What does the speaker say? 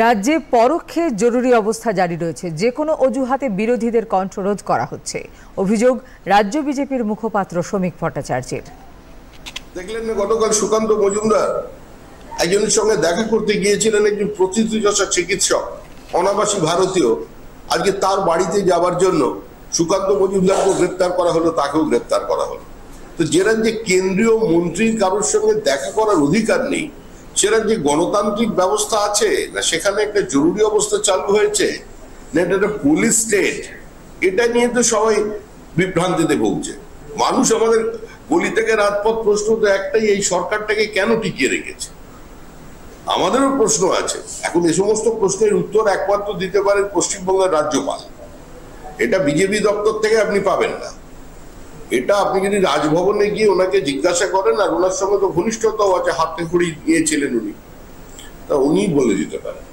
রাজ্যে পরোক্ষে জরুরি অবস্থা জারি রয়েছে, যে কোনো অজুহাতে বিরোধীদের কণ্ঠরোধ করা হচ্ছে। অভিযোগ রাজ্য বিজেপির মুখপাত্র শ্রমিক ভট্টাচার্যের। দেখলেন না গতকাল সুকান্ত মজুমদার একজনের সঙ্গে দেখা করতে গিয়েছিলেন, একজন প্রথিতযশা চিকিৎসক, অনাবাসী ভারতীয়। আজকে তার বাড়িতে যাওয়ার জন্য সুকান্ত মজুমদারকেও গ্রেপ্তার করা হলো, তাকেও গ্রেপ্তার করা হলো। তো যে রাজ্যে কেন্দ্রীয় মন্ত্রীর কারোর সঙ্গে দেখা করার অধিকার নেই, সে রাজ্যে গণতান্ত্রিক ব্যবস্থা আছে না সেখানে একটা জরুরি অবস্থা চালু হয়েছে না এটা একটা পুলিশ স্টেট, এটা নিয়ে তো সবাই বিভ্রান্তিতে ভুগছে। মানুষ আমাদের গলি থেকে রাজপথ প্রশ্ন তো একটাই, এই সরকারটাকে কেন টিকিয়ে রেখেছে? আমাদেরও প্রশ্ন আছে। এখন এই সমস্ত প্রশ্নের উত্তর একমাত্র দিতে পারেন পশ্চিমবঙ্গের রাজ্যপাল। এটা বিজেপি দপ্তর থেকে আপনি পাবেন না। এটা আপনি যদি রাজভবনে গিয়ে ওনাকে জিজ্ঞাসা করেন, আর ওনার সঙ্গে তো ঘনিষ্ঠতাও আছে, হাতে খড়ি নিয়েছিলেন উনি, তা উনি বলে দিতে পারেন।